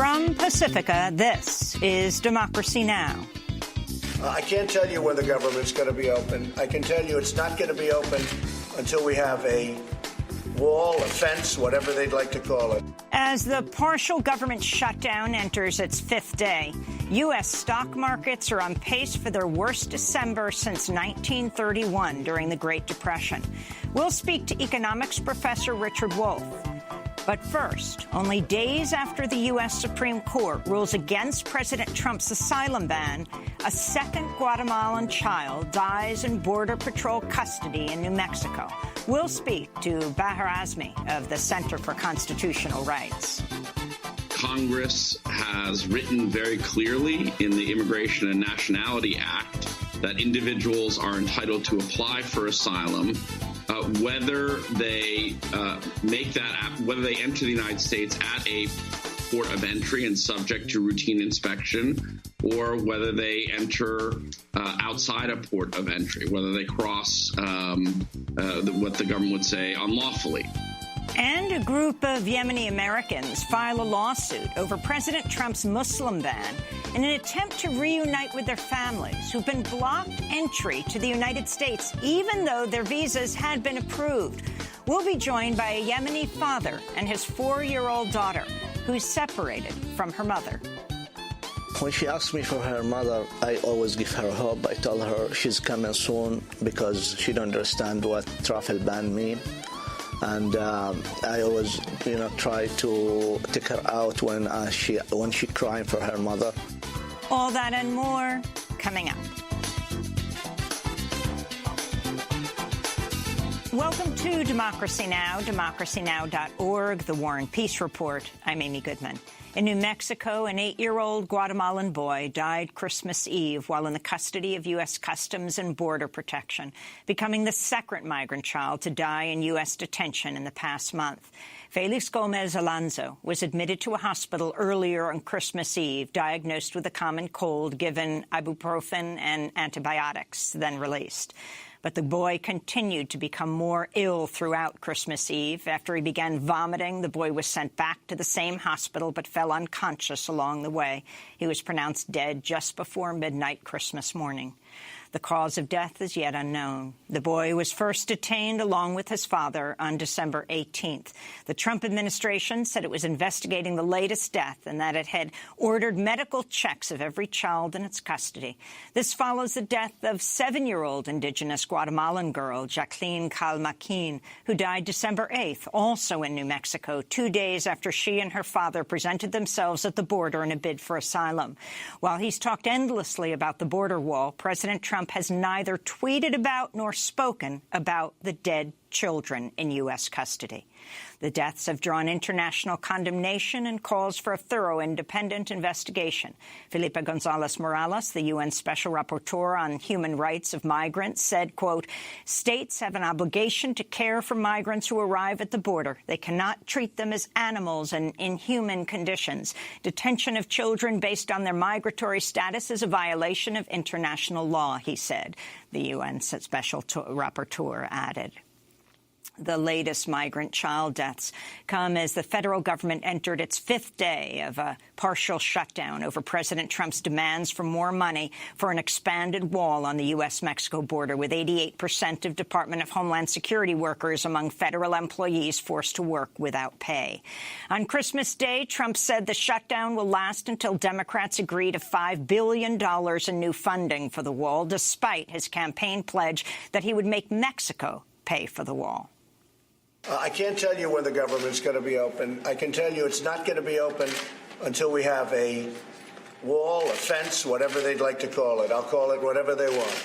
From Pacifica, this is Democracy Now! I can't tell you when the government's going to be open. I can tell you it's not going to be open until we have a wall, a fence, whatever they'd like to call it. As the partial government shutdown enters its fifth day, U.S. stock markets are on pace for their worst December since 1931 during the Great Depression. We'll speak to economics professor Richard Wolff. But first, only days after the U.S. Supreme Court rules against President Trump's asylum ban, a second Guatemalan child dies in Border Patrol custody in New Mexico. We'll speak to Bahar Azmi of the Center for Constitutional Rights. Congress has written very clearly in the Immigration and Nationality Act that individuals are entitled to apply for asylum whether they whether they enter the United States at a port of entry and subject to routine inspection, or whether they enter outside a port of entry, whether they cross what the government would say unlawfully. And a group of Yemeni Americans file a lawsuit over President Trump's Muslim ban in an attempt to reunite with their families who've been blocked entry to the United States, even though their visas had been approved. We'll be joined by a Yemeni father and his 4-year-old daughter, who's separated from her mother. When she asks me for her mother, I always give her hope. I tell her she's coming soon because she don't understand what travel ban means. And I always, try to take her out when she crying for her mother. All that and more coming up. Welcome to Democracy Now!, democracynow.org, The War and Peace Report. I'm Amy Goodman. In New Mexico, an 8-year-old Guatemalan boy died Christmas Eve while in the custody of U.S. Customs and Border Protection, becoming the second migrant child to die in U.S. detention in the past month. Felix Gomez Alonso was admitted to a hospital earlier on Christmas Eve, diagnosed with a common cold, given ibuprofen and antibiotics, then released. But the boy continued to become more ill throughout Christmas Eve. After he began vomiting, the boy was sent back to the same hospital but fell unconscious along the way. He was pronounced dead just before midnight Christmas morning. The cause of death is yet unknown. The boy was first detained along with his father on December 18th. The Trump administration said it was investigating the latest death and that it had ordered medical checks of every child in its custody. This follows the death of 7-year-old indigenous Guatemalan girl, Jacqueline Calmaquin, who died December 8th, also in New Mexico, 2 days after she and her father presented themselves at the border in a bid for asylum. While he's talked endlessly about the border wall, President Trump has neither tweeted about nor spoken about the dead children in U.S. custody. The deaths have drawn international condemnation and calls for a thorough independent investigation. Felipe González Morales, the UN Special Rapporteur on Human Rights of Migrants, said, quote, states have an obligation to care for migrants who arrive at the border. They cannot treat them as animals and inhuman conditions. Detention of children based on their migratory status is a violation of international law, he said. The UN Special Rapporteur added. The latest migrant child deaths come as the federal government entered its fifth day of a partial shutdown over President Trump's demands for more money for an expanded wall on the U.S.-Mexico border, with 88% of Department of Homeland Security workers among federal employees forced to work without pay. On Christmas Day, Trump said the shutdown will last until Democrats agree to $5 billion in new funding for the wall, despite his campaign pledge that he would make Mexico pay for the wall. I can't tell you when the government's going to be open. I can tell you it's not going to be open until we have a wall, a fence, whatever they'd like to call it. I'll call it whatever they want.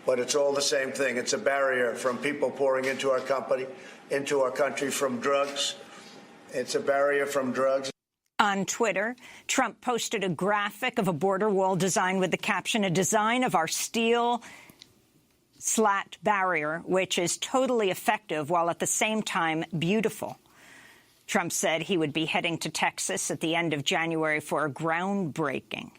But it's all the same thing. It's a barrier from people pouring into our country from drugs. It's a barrier from drugs. On Twitter, Trump posted a graphic of a border wall design with the caption, "A design of our steel slat barrier, which is totally effective while at the same time beautiful." Trump said he would be heading to Texas at the end of January for a groundbreaking.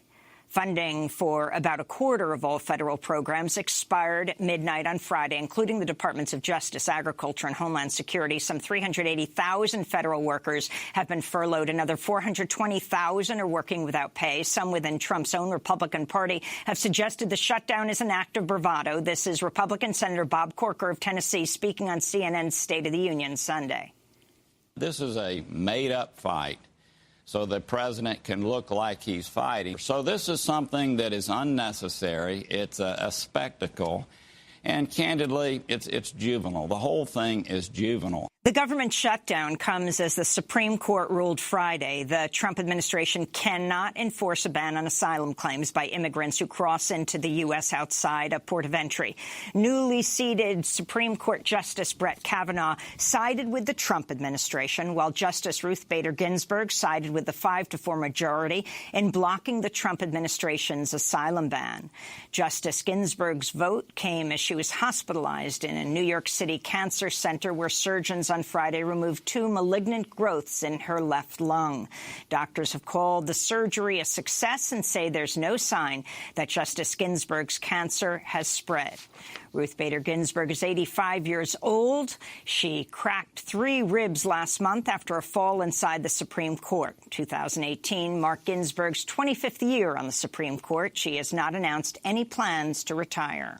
Funding for about a quarter of all federal programs expired at midnight on Friday, including the Departments of Justice, Agriculture and Homeland Security. Some 380,000 federal workers have been furloughed. Another 420,000 are working without pay. Some within Trump's own Republican Party have suggested the shutdown is an act of bravado. This is Republican Senator Bob Corker of Tennessee speaking on CNN's State of the Union Sunday. This is a made-up fight, so the president can look like he's fighting. So this is something that is unnecessary. It's a spectacle. And candidly, it's juvenile. The whole thing is juvenile. The government shutdown comes as the Supreme Court ruled Friday the Trump administration cannot enforce a ban on asylum claims by immigrants who cross into the U.S. outside a port of entry. Newly seated Supreme Court Justice Brett Kavanaugh sided with the Trump administration, while Justice Ruth Bader Ginsburg sided with the 5-4 majority in blocking the Trump administration's asylum ban. Justice Ginsburg's vote came as she was hospitalized in a New York City cancer center where surgeons on Friday removed 2 malignant growths in her left lung. Doctors have called the surgery a success and say there's no sign that Justice Ginsburg's cancer has spread. Ruth Bader Ginsburg is 85 years old. She cracked 3 ribs last month after a fall inside the Supreme Court. 2018 marked Ginsburg's 25th year on the Supreme Court. She has not announced any plans to retire.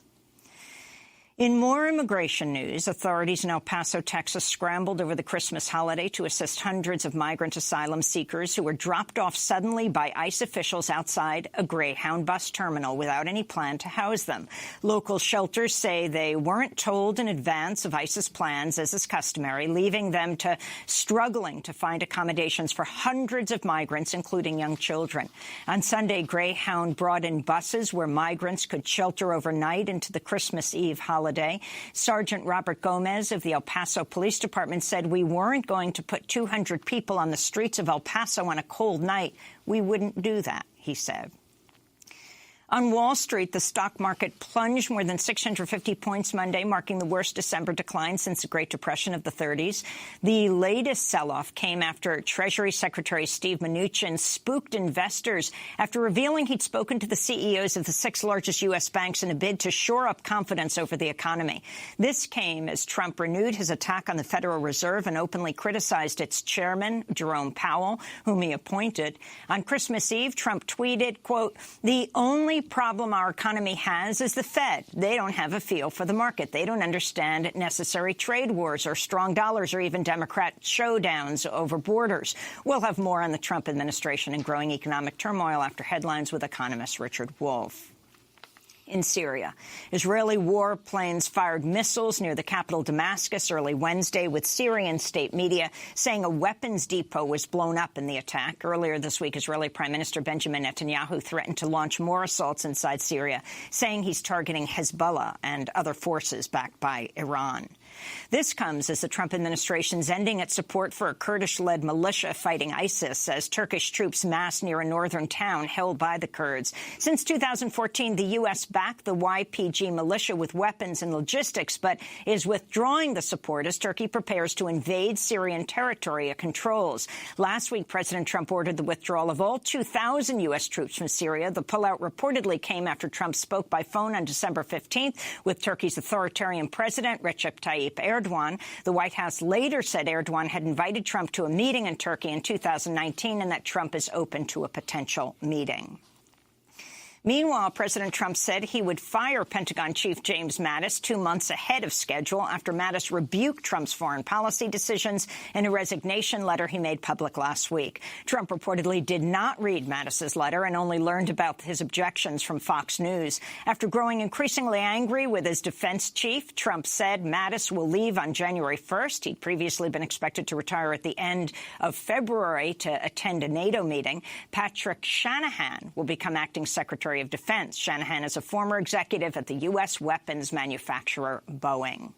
In more immigration news, authorities in El Paso, Texas, scrambled over the Christmas holiday to assist hundreds of migrant asylum seekers who were dropped off suddenly by ICE officials outside a Greyhound bus terminal without any plan to house them. Local shelters say they weren't told in advance of ICE's plans, as is customary, leaving them to struggling to find accommodations for hundreds of migrants, including young children. On Sunday, Greyhound brought in buses where migrants could shelter overnight into the Christmas Eve holiday. Sergeant Robert Gomez of the El Paso Police Department said, "We weren't going to put 200 people on the streets of El Paso on a cold night. We wouldn't do that," he said. On Wall Street, the stock market plunged more than 650 points Monday, marking the worst December decline since the Great Depression of the 30s. The latest sell-off came after Treasury Secretary Steve Mnuchin spooked investors after revealing he'd spoken to the CEOs of the 6 largest U.S. banks in a bid to shore up confidence over the economy. This came as Trump renewed his attack on the Federal Reserve and openly criticized its chairman, Jerome Powell, whom he appointed. On Christmas Eve, Trump tweeted, quote, "The only problem our economy has is the Fed. They don't have a feel for the market. They don't understand necessary trade wars or strong dollars or even Democrat showdowns over borders." We'll have more on the Trump administration and growing economic turmoil after headlines with economist Richard Wolff. In Syria, Israeli warplanes fired missiles near the capital Damascus early Wednesday, with Syrian state media saying a weapons depot was blown up in the attack. Earlier this week, Israeli Prime Minister Benjamin Netanyahu threatened to launch more assaults inside Syria, saying he's targeting Hezbollah and other forces backed by Iran. This comes as the Trump administration's ending its support for a Kurdish-led militia fighting ISIS as Turkish troops massed near a northern town held by the Kurds. Since 2014, the U.S. backed the YPG militia with weapons and logistics, but is withdrawing the support as Turkey prepares to invade Syrian territory it controls. Last week, President Trump ordered the withdrawal of all 2,000 U.S. troops from Syria. The pullout reportedly came after Trump spoke by phone on December 15th with Turkey's authoritarian president, Recep Tayyip Erdogan. The White House later said Erdogan had invited Trump to a meeting in Turkey in 2019 and that Trump is open to a potential meeting. Meanwhile, President Trump said he would fire Pentagon Chief James Mattis 2 months ahead of schedule after Mattis rebuked Trump's foreign policy decisions in a resignation letter he made public last week. Trump reportedly did not read Mattis's letter and only learned about his objections from Fox News. After growing increasingly angry with his defense chief, Trump said Mattis will leave on January 1st. He'd previously been expected to retire at the end of February to attend a NATO meeting. Patrick Shanahan will become acting Secretary of Defense. Shanahan is a former executive at the U.S. weapons manufacturer Boeing.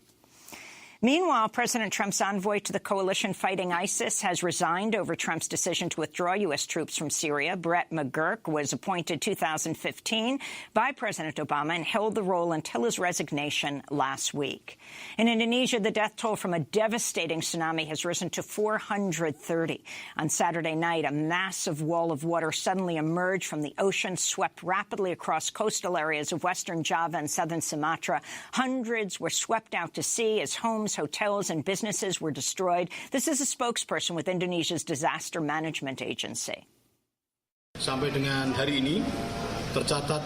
Meanwhile, President Trump's envoy to the coalition fighting ISIS has resigned over Trump's decision to withdraw U.S. troops from Syria. Brett McGurk was appointed 2015 by President Obama and held the role until his resignation last week. In Indonesia, the death toll from a devastating tsunami has risen to 430. On Saturday night, a massive wall of water suddenly emerged from the ocean, swept rapidly across coastal areas of western Java and southern Sumatra. Hundreds were swept out to sea as homes, hotels and businesses were destroyed. This is a spokesperson with Indonesia's disaster management agency. Sampai dengan hari ini,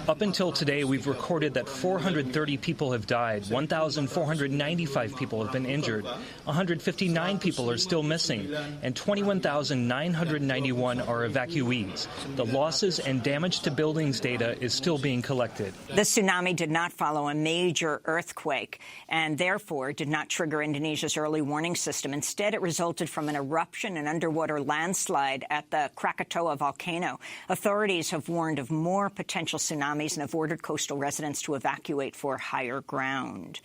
up until today, we've recorded that 430 people have died, 1,495 people have been injured, 159 people are still missing, and 21,991 are evacuees. The losses and damage to buildings data is still being collected. The tsunami did not follow a major earthquake and therefore did not trigger Indonesia's early warning system. Instead, it resulted from an eruption and underwater landslide at the Krakatoa volcano. Authorities have warned of more potential tsunamis and have ordered coastal residents to evacuate for higher ground.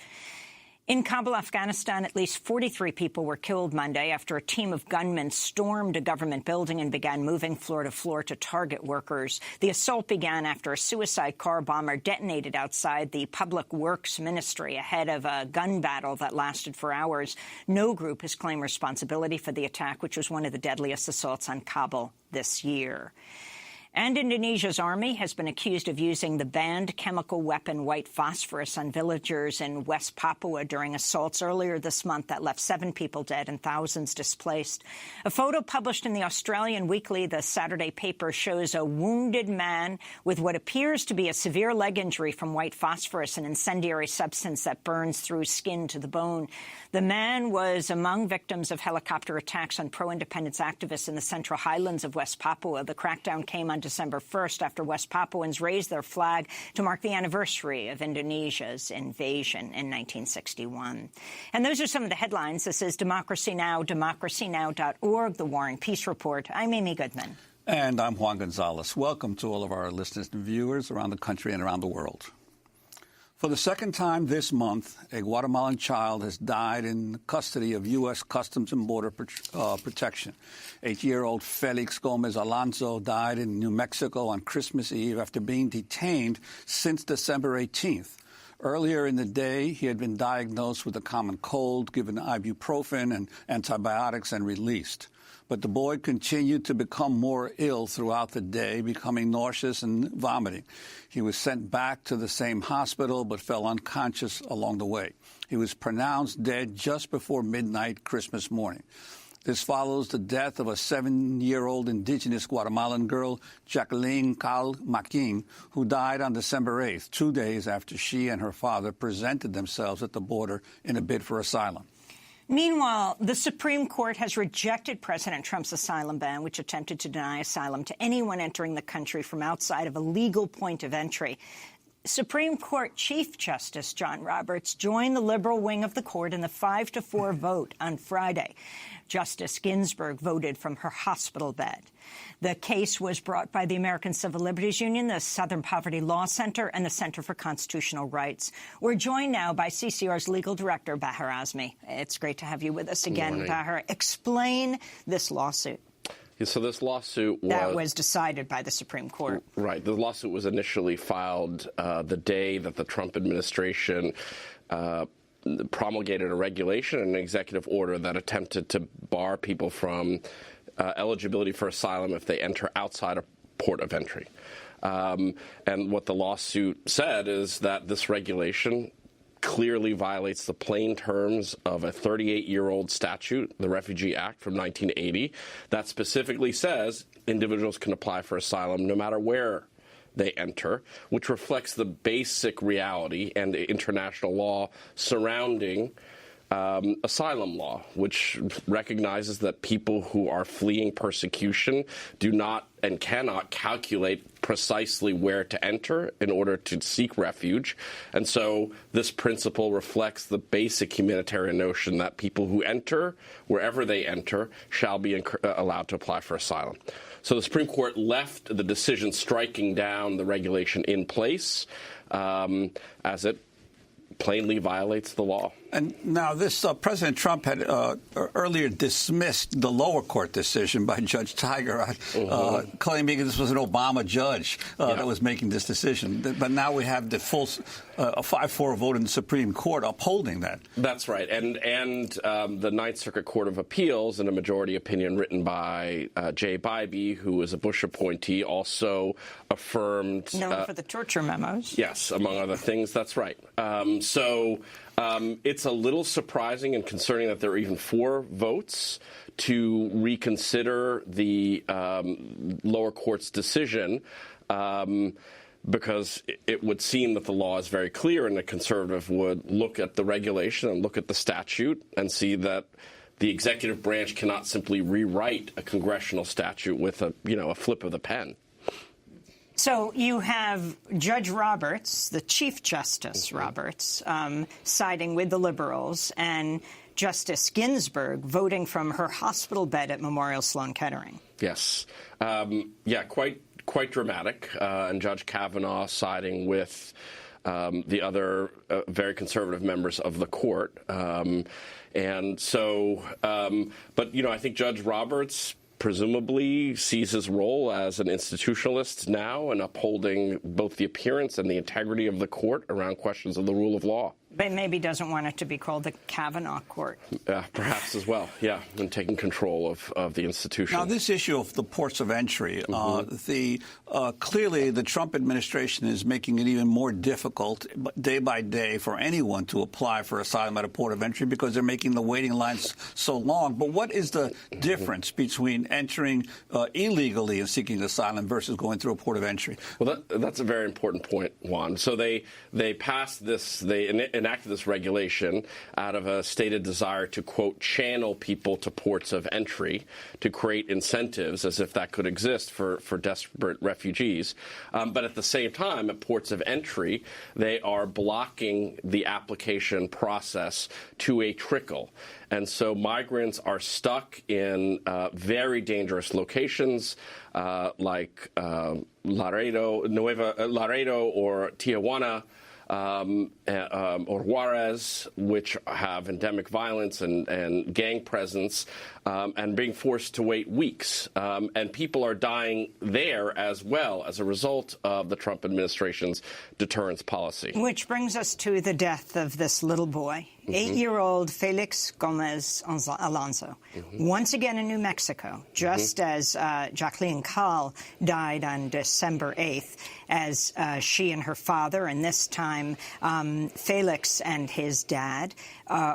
In Kabul, Afghanistan, at least 43 people were killed Monday after a team of gunmen stormed a government building and began moving floor to floor to target workers. The assault began after a suicide car bomber detonated outside the Public Works Ministry ahead of a gun battle that lasted for hours. No group has claimed responsibility for the attack, which was one of the deadliest assaults on Kabul this year. And Indonesia's army has been accused of using the banned chemical weapon white phosphorus on villagers in West Papua during assaults earlier this month that left 7 people dead and thousands displaced. A photo published in the Australian Weekly, the Saturday paper, shows a wounded man with what appears to be a severe leg injury from white phosphorus, an incendiary substance that burns through skin to the bone. The man was among victims of helicopter attacks on pro-independence activists in the Central Highlands of West Papua. The crackdown came on December 1st after West Papuans raised their flag to mark the anniversary of Indonesia's invasion in 1961. And those are some of the headlines. This is Democracy Now!, democracynow.org, The War and Peace Report. I'm Amy Goodman. And I'm Juan Gonzalez. Welcome to all of our listeners and viewers around the country and around the world. For the second time this month, a Guatemalan child has died in the custody of U.S. Customs and Border Protection. 8-year-old Felix Gomez Alonso died in New Mexico on Christmas Eve after being detained since December 18th. Earlier in the day, he had been diagnosed with a common cold, given ibuprofen and antibiotics, and released. But the boy continued to become more ill throughout the day, becoming nauseous and vomiting. He was sent back to the same hospital but fell unconscious along the way. He was pronounced dead just before midnight Christmas morning. This follows the death of a 7-year-old indigenous Guatemalan girl, Jacqueline Cal Maquin, who died on December 8th, 2 days after she and her father presented themselves at the border in a bid for asylum. Meanwhile, the Supreme Court has rejected President Trump's asylum ban, which attempted to deny asylum to anyone entering the country from outside of a legal point of entry. Supreme Court Chief Justice John Roberts joined the liberal wing of the court in the 5-4 vote on Friday. Justice Ginsburg voted from her hospital bed. The case was brought by the American Civil Liberties Union, the Southern Poverty Law Center, and the Center for Constitutional Rights. We're joined now by CCR's legal director, Bahar Azmi. It's great to have you with us again, Bahar. Explain this lawsuit. So this lawsuit that was decided by the Supreme Court. Right. The lawsuit was initially filed the day that the Trump administration promulgated a regulation and an executive order that attempted to bar people from eligibility for asylum if they enter outside a port of entry. And what the lawsuit said is that this regulation clearly violates the plain terms of a 38-year-old statute, the Refugee Act from 1980, that specifically says individuals can apply for asylum no matter where they enter, which reflects the basic reality and the international law surrounding asylum law, which recognizes that people who are fleeing persecution do not and cannot calculate precisely where to enter in order to seek refuge. And so this principle reflects the basic humanitarian notion that people who enter, wherever they enter, shall be allowed to apply for asylum. So the Supreme Court left the decision striking down the regulation in place as it plainly violates the law. And now this President Trump had earlier dismissed the lower court decision by Judge Tiger, claiming this was an Obama judge that was making this decision. But now we have the full a 5-4 vote in the Supreme Court upholding that. That's right. And the Ninth Circuit Court of Appeals, in a majority opinion written by Jay Bybee, who was a Bush appointee, also affirmed... Known for the torture memos. Yes, among other things. That's right. It's a little surprising and concerning that there are even 4 votes to reconsider the lower court's decision, because it would seem that the law is very clear, and a conservative would look at the regulation and look at the statute and see that the executive branch cannot simply rewrite a congressional statute with a flip of the pen. So you have Judge Roberts, the Chief Justice Roberts, siding with the liberals, and Justice Ginsburg voting from her hospital bed at Memorial Sloan Kettering. Yes. Quite dramatic. And Judge Kavanaugh siding with the other very conservative members of the court. But I think Judge Roberts presumably sees his role as an institutionalist now and upholding both the appearance and the integrity of the court around questions of the rule of law. But maybe doesn't want it to be called the Kavanaugh Court. Perhaps as well, yeah, and taking control of the institution. Now, this issue of the ports of entry, clearly the Trump administration is making it even more difficult day by day for anyone to apply for asylum at a port of entry because they're making the waiting lines so long. But what is the difference between entering illegally and seeking asylum versus going through a port of entry? Well, that's a very important point, Juan. So they passed this, enacted this regulation out of a stated desire to, quote, channel people to ports of entry to create incentives, as if that could exist for desperate refugees. But at the same time, at ports of entry, they are blocking the application process to a trickle. And so migrants are stuck in very dangerous locations like Laredo or Tijuana, or Juarez, which have endemic violence and gang presence, and being forced to wait weeks. And people are dying there as well as a result of the Trump administration's deterrence policy. Which brings us to the death of this little boy, 8-year-old Felix Gomez Alonso, once again in New Mexico, just as Jacqueline Kahl died on December 8th, as she and her father, and this time Felix and his dad,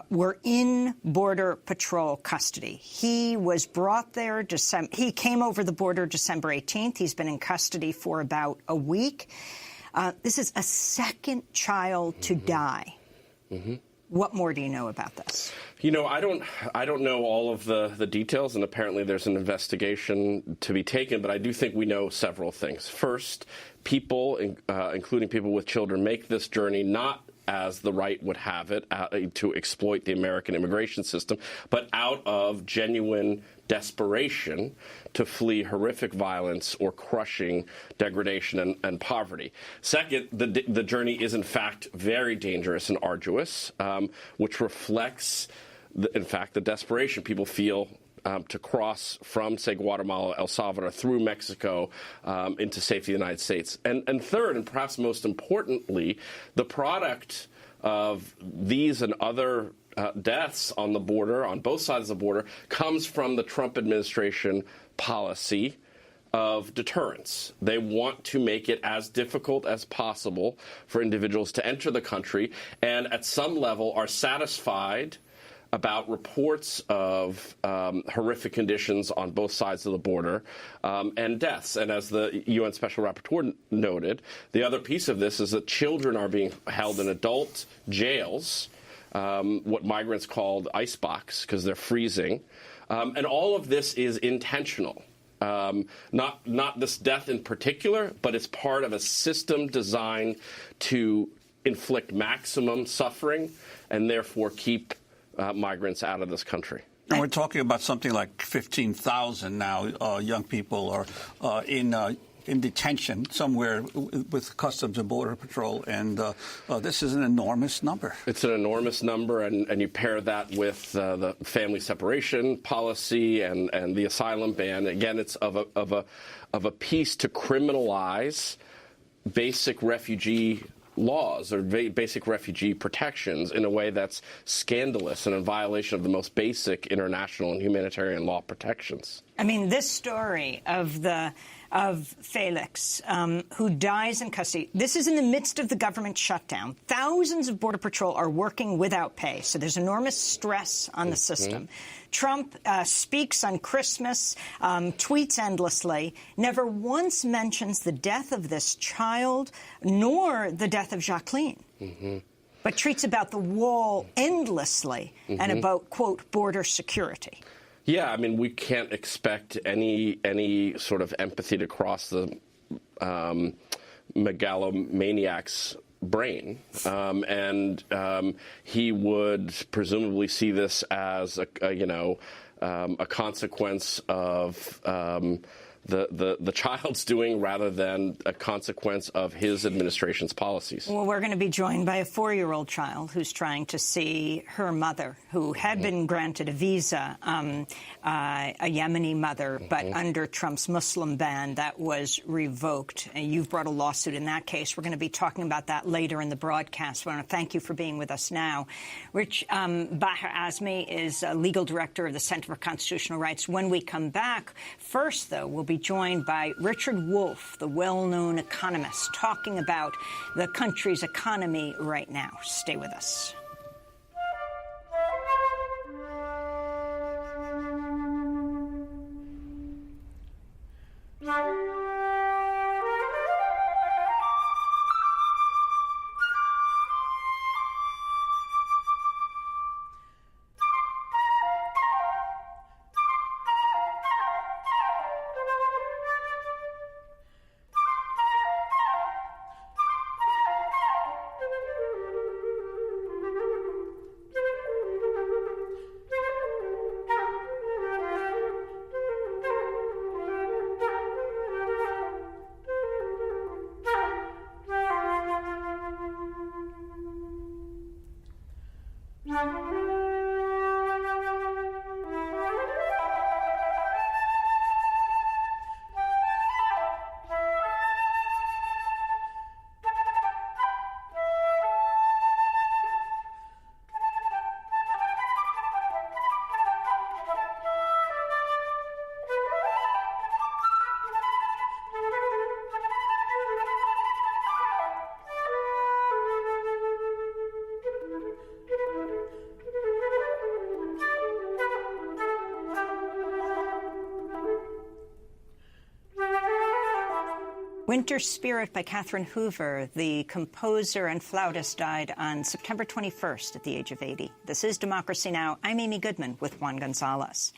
were in Border Patrol custody. He was brought there. He came over the border December 18th. He's been in custody for about a week. This is a second child to die. What more do you know about this? I don't know all of the details, and apparently there's an investigation to be taken, but I do think we know several things. First, people, including people with children, make this journey not as the right would have it, to exploit the American immigration system, but out of genuine desperation to flee horrific violence or crushing degradation and poverty. Second, the journey is in fact very dangerous and arduous, which reflects, in fact, the desperation people feel to cross from, say, Guatemala, El Salvador, through Mexico into safety in the United States. And third, and perhaps most importantly, the product of these and other deaths on the border, on both sides of the border, comes from the Trump administration policy of deterrence. They want to make it as difficult as possible for individuals to enter the country, and at some level are satisfied about reports of horrific conditions on both sides of the border and deaths. And as the UN Special Rapporteur noted, the other piece of this is that children are being held in adult jails, what migrants called icebox, because they're freezing. And all of this is intentional. Not this death in particular, but it's part of a system designed to inflict maximum suffering and therefore keep migrants out of this country. And we're talking about something like 15,000 now young people are in in detention somewhere with Customs and Border Patrol, and this is an enormous number. It's an enormous number, and you pair that with the family separation policy and the asylum ban. Again, it's of a piece to criminalize basic refugee laws or basic refugee protections in a way that's scandalous and in violation of the most basic international and humanitarian law protections. I mean, this story of Felix, who dies in custody, this is in the midst of the government shutdown. Thousands of Border Patrol are working without pay, so there's enormous stress on the system. Trump speaks on Christmas, tweets endlessly, never once mentions the death of this child nor the death of Jacqueline, but treats about the wall endlessly and about, quote, border security. Yeah, I mean, we can't expect any sort of empathy to cross the megalomaniac's brain, and he would presumably see this as a consequence of the child's doing rather than a consequence of his administration's policies. Well, we're going to be joined by a 4-year-old child who's trying to see her mother, who had been granted a visa, a Yemeni mother, but under Trump's Muslim ban, that was revoked. And you've brought a lawsuit in that case. We're going to be talking about that later in the broadcast. I want to thank you for being with us now. Rich Bahar Azmi is legal director of the Center for Constitutional Rights. When we come back, first, though, we'll be joined by Richard Wolff, the well-known economist, talking about the country's economy right now. Stay with us. Winter Spirit by Catherine Hoover, the composer and flautist, died on September 21st at the age of 80. This is Democracy Now! I'm Amy Goodman with Juan Gonzalez.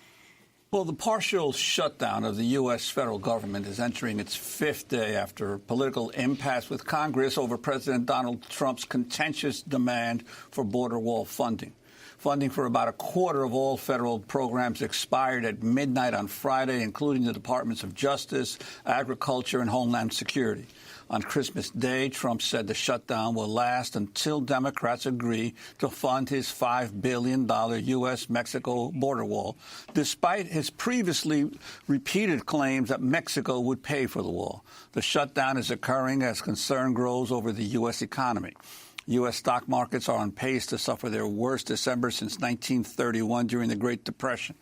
Well, the partial shutdown of the U.S. federal government is entering its 5th day after political impasse with Congress over President Donald Trump's contentious demand for border wall funding. Funding for about a quarter of all federal programs expired at midnight on Friday, including the Departments of Justice, Agriculture, and Homeland Security. On Christmas Day, Trump said the shutdown will last until Democrats agree to fund his $5 billion U.S.-Mexico border wall, despite his previously repeated claims that Mexico would pay for the wall. The shutdown is occurring as concern grows over the U.S. economy. U.S. stock markets are on pace to suffer their worst December since 1931 during the Great Depression.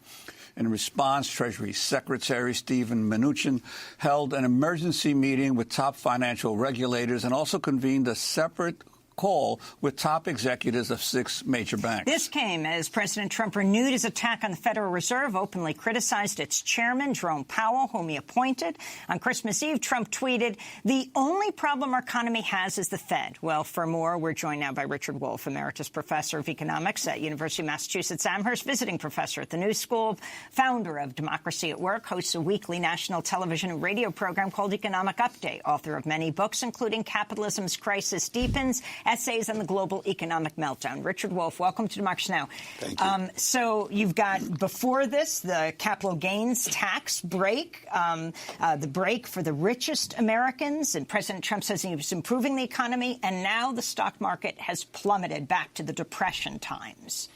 In response, Treasury Secretary Steven Mnuchin held an emergency meeting with top financial regulators and also convened a separate call with top executives of 6 major banks. This came as President Trump renewed his attack on the Federal Reserve, openly criticized its chairman, Jerome Powell, whom he appointed. On Christmas Eve, Trump tweeted, "The only problem our economy has is the Fed." Well, for more, we're joined now by Richard Wolff, Emeritus Professor of Economics at University of Massachusetts Amherst, visiting professor at the New School, founder of Democracy at Work, hosts a weekly national television and radio program called Economic Update, author of many books, including Capitalism's Crisis Deepens Essays on the Global Economic Meltdown. Richard Wolff, welcome to Democracy Now! Thank you. So you've got, before this, the capital gains tax break, the break for the richest Americans, and President Trump says he was improving the economy, and now the stock market has plummeted back to the Depression times.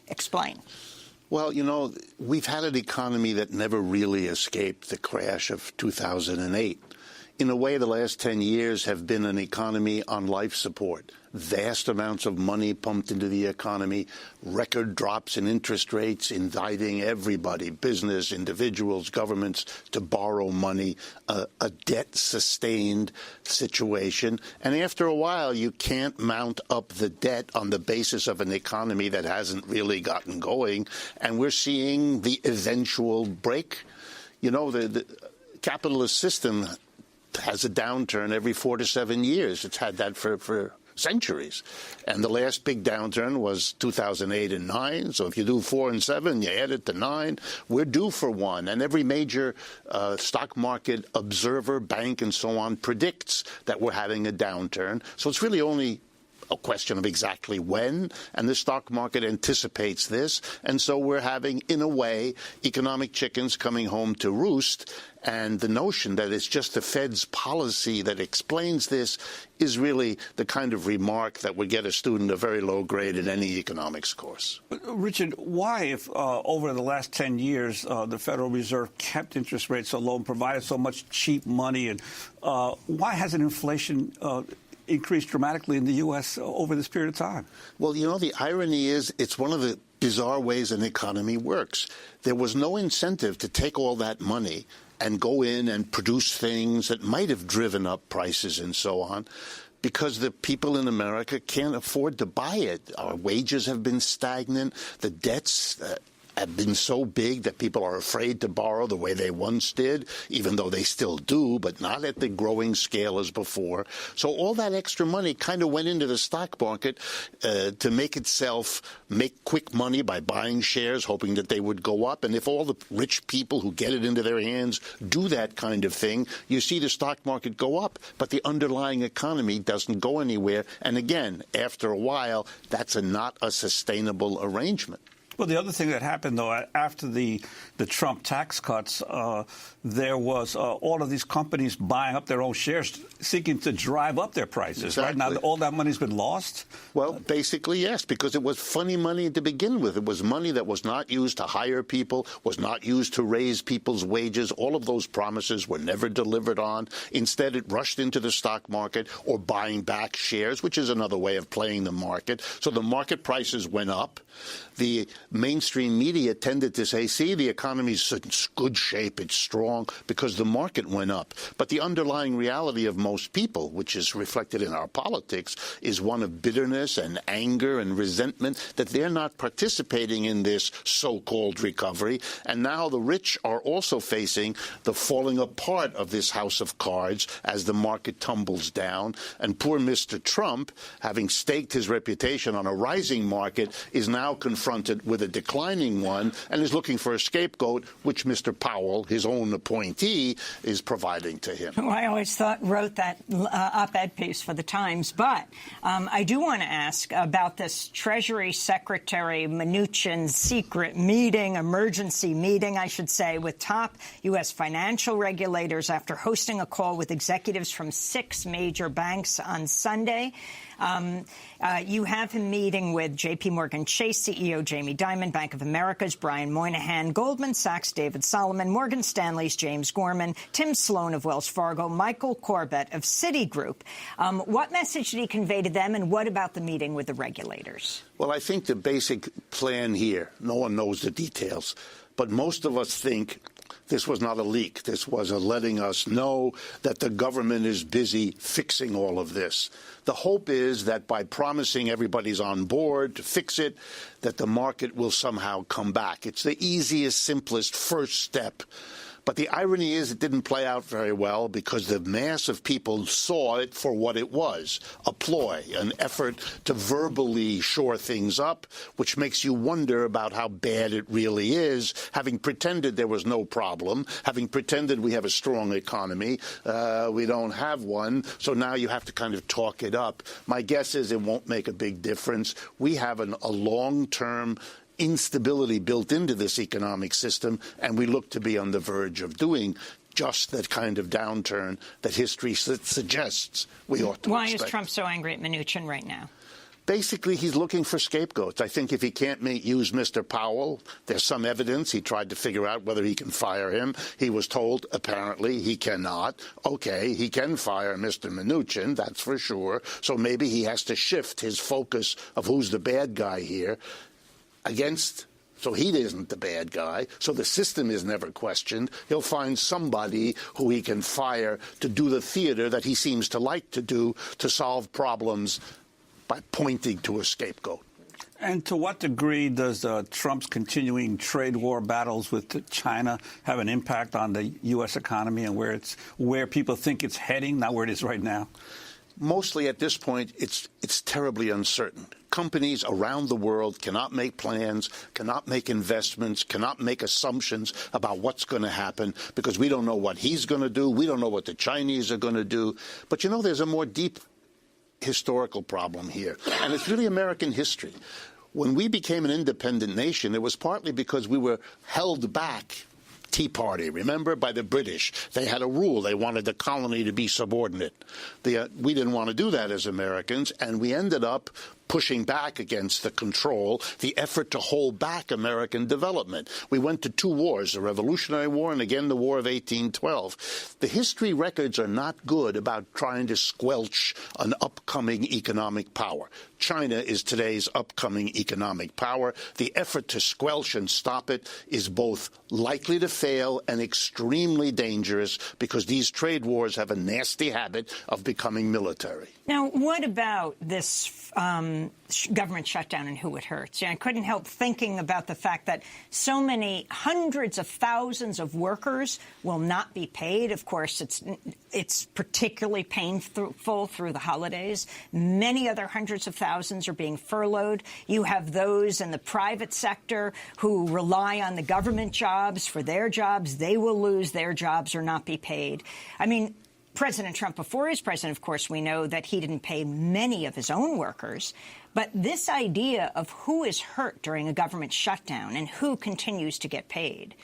Explain. Well, you know, we've had an economy that never really escaped the crash of 2008. In a way, the last 10 years have been an economy on life support. Vast amounts of money pumped into the economy, record drops in interest rates, inviting everybody, business, individuals, governments, to borrow money, a debt-sustained situation. And after a while, you can't mount up the debt on the basis of an economy that hasn't really gotten going. And we're seeing the eventual break. You know, the capitalist system has a downturn every 4 to 7 years. It's had that for centuries. And the last big downturn was 2008 and 9. So if you do 4 and 7, you add it to 9, we're due for one. And every major stock market observer, bank, and so on predicts that we're having a downturn. So it's really only a question of exactly when, and the stock market anticipates this. And so we're having, in a way, economic chickens coming home to roost. And the notion that it's just the Fed's policy that explains this is really the kind of remark that would get a student a very low grade in any economics course. But Richard, why, if over the last 10 years the Federal Reserve kept interest rates so low and provided so much cheap money, and why hasn't inflation increased dramatically in the U.S. over this period of time? Well, you know, the irony is it's one of the bizarre ways an economy works. There was no incentive to take all that money and go in and produce things that might have driven up prices and so on, because the people in America can't afford to buy it. Our wages have been stagnant. The debts have been so big that people are afraid to borrow the way they once did, even though they still do, but not at the growing scale as before. So all that extra money kind of went into the stock market to make itself make quick money by buying shares, hoping that they would go up. And if all the rich people who get it into their hands do that kind of thing, you see the stock market go up, but the underlying economy doesn't go anywhere. And again, after a while, that's not a sustainable arrangement. Well, the other thing that happened, though, after the Trump tax cuts, there was all of these companies buying up their own shares, seeking to drive up their prices. Exactly. Right now, all that money's been lost? Well, basically, yes, because it was funny money to begin with. It was money that was not used to hire people, was not used to raise people's wages. All of those promises were never delivered on. Instead, it rushed into the stock market or buying back shares, which is another way of playing the market. So the market prices went up. The mainstream media tended to say, see, the economy's in good shape, it's strong, because the market went up. But the underlying reality of most people, which is reflected in our politics, is one of bitterness and anger and resentment that they're not participating in this so-called recovery. And now the rich are also facing the falling apart of this house of cards as the market tumbles down. And poor Mr. Trump, having staked his reputation on a rising market, is now confronted with a declining one and is looking for a scapegoat, which Mr. Powell, his own appointee, is providing to him. Well, I always wrote that op-ed piece for the Times, but I do want to ask about this Treasury Secretary Mnuchin's secret meeting, emergency meeting, I should say, with top U.S. financial regulators after hosting a call with executives from 6 major banks on Sunday. You have him meeting with J.P. Morgan Chase CEO Jamie Dimon, Bank of America's Brian Moynihan, Goldman Sachs' David Solomon, Morgan Stanley's James Gorman, Tim Sloan of Wells Fargo, Michael Corbett of Citigroup. What message did he convey to them, and what about the meeting with the regulators? Well, I think the basic plan here, no one knows the details, but most of us think this was not a leak. This was a letting us know that the government is busy fixing all of this. The hope is that by promising everybody's on board to fix it, that the market will somehow come back. It's the easiest, simplest first step. But the irony is it didn't play out very well because the mass of people saw it for what it was, a ploy, an effort to verbally shore things up, which makes you wonder about how bad it really is, having pretended there was no problem, having pretended we have a strong economy. We don't have one, so now you have to kind of talk it up. My guess is it won't make a big difference. We have a long-term instability built into this economic system, and we look to be on the verge of doing just that kind of downturn that history suggests we ought to Why expect. is Trump so angry at Mnuchin right now? Basically, he's looking for scapegoats. I think if he can't use Mr. Powell, there's some evidence. He tried to figure out whether he can fire him. He was told, apparently, he cannot. Okay, he can fire Mr. Mnuchin, that's for sure. So maybe he has to shift his focus of who's the bad guy here so he isn't the bad guy, so the system is never questioned. He'll find somebody who he can fire to do the theater that he seems to like to do to solve problems by pointing to a scapegoat. And to what degree does Trump's continuing trade war battles with China have an impact on the U.S. economy and where people think it's heading, not where it is right now? Mostly at this point, it's terribly uncertain. Companies around the world cannot make plans, cannot make investments, cannot make assumptions about what's going to happen because we don't know what he's going to do. We don't know what the Chinese are going to do. But, there's a more deep historical problem here, and it's really American history. When we became an independent nation, it was partly because we were held back. Tea Party, remember, by the British. They had a rule. They wanted the colony to be subordinate. We didn't want to do that as Americans, and we ended up pushing back against the control, the effort to hold back American development. We went to 2 wars, the Revolutionary War and again the War of 1812. The history records are not good about trying to squelch an upcoming economic power. China is today's upcoming economic power. The effort to squelch and stop it is both likely to fail and extremely dangerous because these trade wars have a nasty habit of becoming military. Now, what about this government shutdown and who it hurts? I couldn't help thinking about the fact that so many hundreds of thousands of workers will not be paid. Of course, it's particularly painful through the holidays. Many other hundreds of thousands are being furloughed. You have those in the private sector who rely on the government jobs for their jobs. They will lose their jobs or not be paid. I mean, President Trump, before he was president, of course, we know that he didn't pay many of his own workers. But this idea of who is hurt during a government shutdown and who continues to get paid.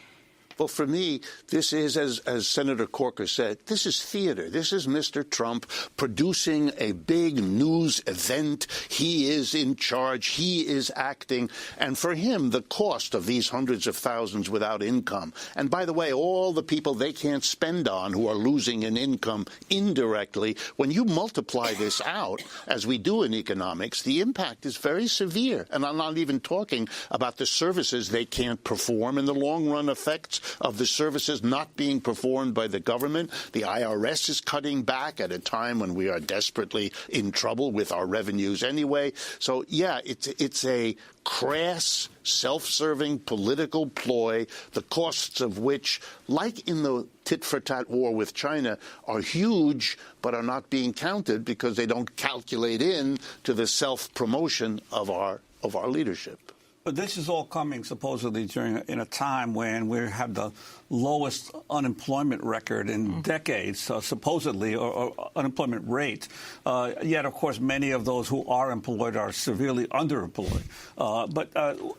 Well, for me, this is, as Senator Corker said, this is theater. This is Mr. Trump producing a big news event. He is in charge. He is acting. And for him, the cost of these hundreds of thousands without income, and by the way, all the people they can't spend on who are losing in income indirectly, when you multiply this out, as we do in economics, the impact is very severe. And I'm not even talking about the services they can't perform in the long run effects of the services not being performed by the government. The IRS is cutting back at a time when we are desperately in trouble with our revenues anyway. So, yeah, it's a crass, self-serving political ploy, the costs of which, like in the tit-for-tat war with China, are huge but are not being counted because they don't calculate in to the self-promotion of our leadership. But this is all coming supposedly in a time when we have the lowest unemployment record in decades, supposedly, or unemployment rate. Yet, of course, many of those who are employed are severely underemployed. But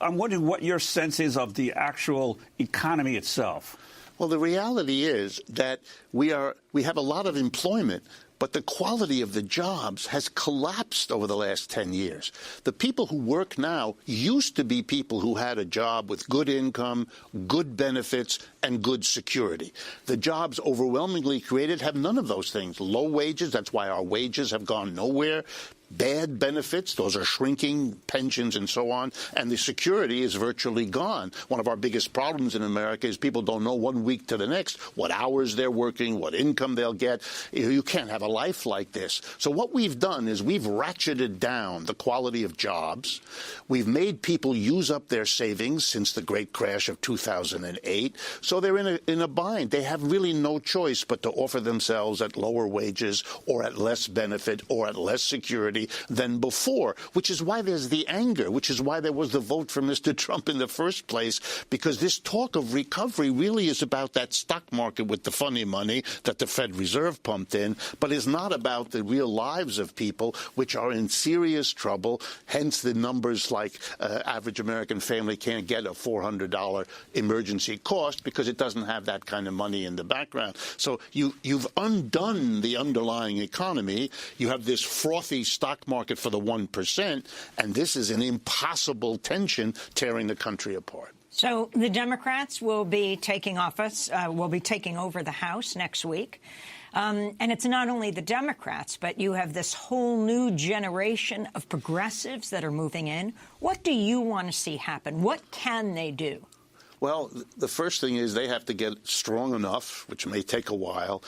I'm wondering what your sense is of the actual economy itself. Well, the reality is that we have a lot of employment, but the quality of the jobs has collapsed over the last 10 years. The people who work now used to be people who had a job with good income, good benefits, and good security. The jobs overwhelmingly created have none of those things. Low wages, that's why our wages have gone nowhere. Bad benefits, those are shrinking, pensions and so on, and the security is virtually gone. One of our biggest problems in America is people don't know 1 week to the next what hours they're working, what income they'll get. You can't have a life like this. So what we've done is we've ratcheted down the quality of jobs. We've made people use up their savings since the great crash of 2008. So they're in a bind. They have really no choice but to offer themselves at lower wages or at less benefit or at less security than before, which is why there's the anger, which is why there was the vote for Mr. Trump in the first place, because this talk of recovery really is about that stock market with the funny money that the Fed Reserve pumped in, but is not about the real lives of people, which are in serious trouble, hence the numbers like average American family can't get a $400 emergency cost because it doesn't have that kind of money in the background. So you've undone the underlying economy. You have this frothy stock market for the 1%, and this is an impossible tension tearing the country apart. So the Democrats will be taking office, will be taking over the House next week. And it's not only the Democrats, but you have this whole new generation of progressives that are moving in. What do you want to see happen? What can they do? Well, the first thing is they have to get strong enough, which may take a while,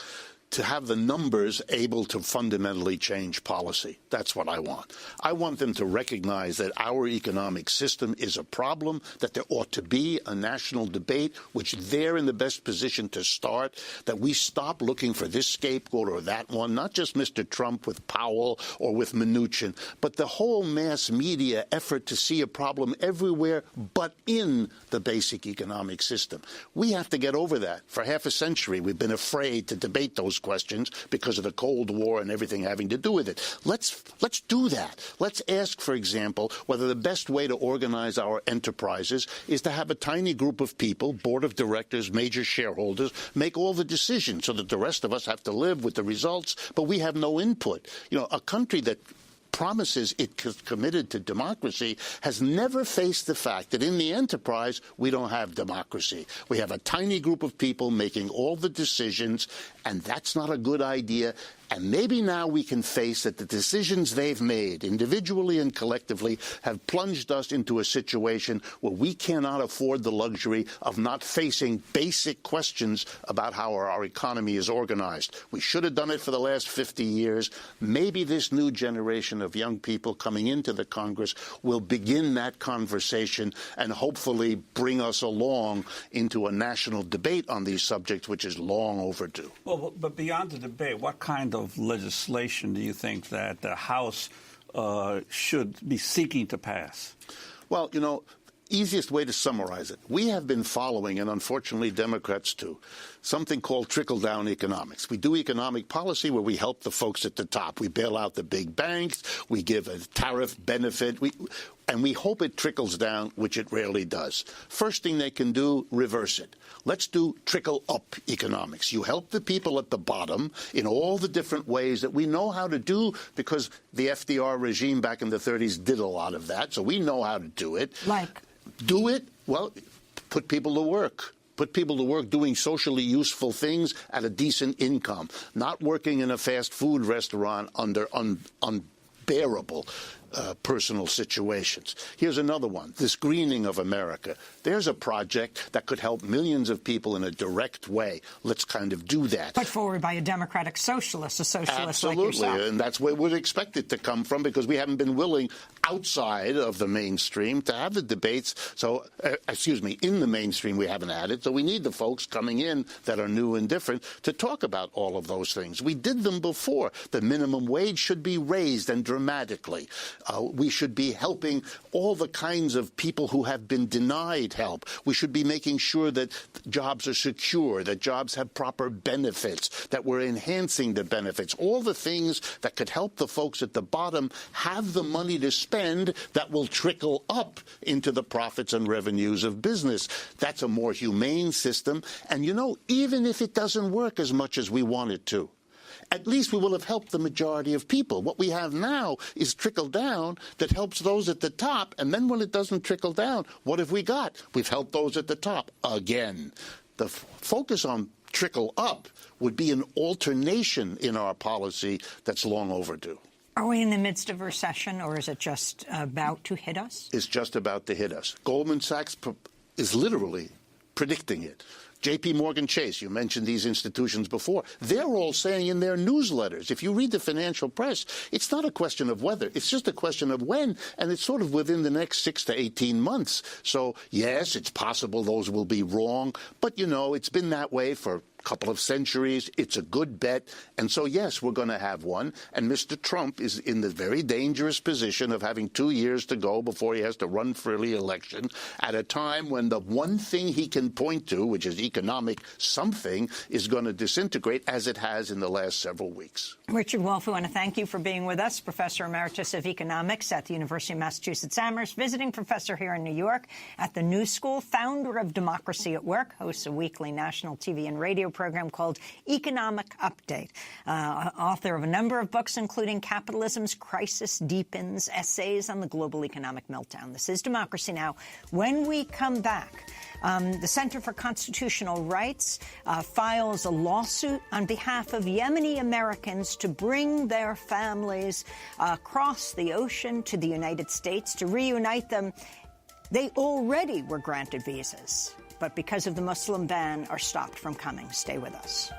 to have the numbers able to fundamentally change policy. That's what I want. I want them to recognize that our economic system is a problem, that there ought to be a national debate, which they're in the best position to start, that we stop looking for this scapegoat or that one, not just Mr. Trump with Powell or with Mnuchin, but the whole mass media effort to see a problem everywhere but in the basic economic system. We have to get over that. For half a century, we've been afraid to debate those questions because of the Cold War and everything having to do with it. Let's do that. Let's ask, for example, whether the best way to organize our enterprises is to have a tiny group of people, board of directors, major shareholders, make all the decisions so that the rest of us have to live with the results, but we have no input. You know, a country that promises it's committed to democracy has never faced the fact that in the enterprise we don't have democracy. We have a tiny group of people making all the decisions, and that's not a good idea. And maybe now we can face that the decisions they've made, individually and collectively, have plunged us into a situation where we cannot afford the luxury of not facing basic questions about how our economy is organized. We should have done it for the last 50 years. Maybe this new generation of young people coming into the Congress will begin that conversation and hopefully bring us along into a national debate on these subjects, which is long overdue. Well, but beyond the debate, what kind of legislation do you think that the House should be seeking to pass? Well, you know, easiest way to summarize it, we have been following, and unfortunately Democrats too, something called trickle-down economics. We do economic policy where we help the folks at the top. We bail out the big banks. We give a tariff benefit. And we hope it trickles down, which it rarely does. First thing they can do, reverse it. Let's do trickle-up economics. You help the people at the bottom in all the different ways that we know how to do because the FDR regime back in the 30s did a lot of that, so we know how to do it. Like? Do it, well, put people to work. Put people to work doing socially useful things at a decent income, not working in a fast food restaurant under unbearable personal situations. Here's another one, this greening of America. There's a project that could help millions of people in a direct way. Let's kind of do that. Put forward by a democratic socialist, a socialist like yourself. Absolutely, and that's where we'd expect it to come from because we haven't been willing outside of the mainstream to have the debates. So, in the mainstream we haven't had it. So we need the folks coming in that are new and different to talk about all of those things. We did them before. The minimum wage should be raised and dramatically. We should be helping all the kinds of people who have been denied help. We should be making sure that jobs are secure, that jobs have proper benefits, that we're enhancing the benefits. All the things that could help the folks at the bottom have the money to spend that will trickle up into the profits and revenues of business. That's a more humane system. And, you know, even if it doesn't work as much as we want it to, at least we will have helped the majority of people. What we have now is trickle down that helps those at the top. And then when it doesn't trickle down, what have we got? We've helped those at the top again. The focus on trickle up would be an alternation in our policy that's long overdue. Are we in the midst of a recession, or is it just about to hit us? It's just about to hit us. Goldman Sachs is literally predicting it. J.P. Morgan Chase, you mentioned these institutions before. They're all saying in their newsletters, if you read the financial press, it's not a question of whether, it's just a question of when, and it's sort of within the next 6 to 18 months. So, yes, it's possible those will be wrong, but, you know, it's been that way for couple of centuries. It's a good bet. And so, yes, we're going to have one. And Mr. Trump is in the very dangerous position of having 2 years to go before he has to run for re-election at a time when the one thing he can point to, which is economic something, is going to disintegrate as it has in the last several weeks. Richard Wolff, we want to thank you for being with us, Professor Emeritus of Economics at the University of Massachusetts Amherst, visiting professor here in New York at the New School, founder of Democracy at Work, hosts a weekly national TV and radio program called Economic Update, author of a number of books, including Capitalism's Crisis Deepens, essays on the global economic meltdown. This is Democracy Now! When we come back, the Center for Constitutional Rights files a lawsuit on behalf of Yemeni Americans to bring their families across the ocean to the United States to reunite them. They already were granted visas, but because of the Muslim ban are stopped from coming. Stay with us.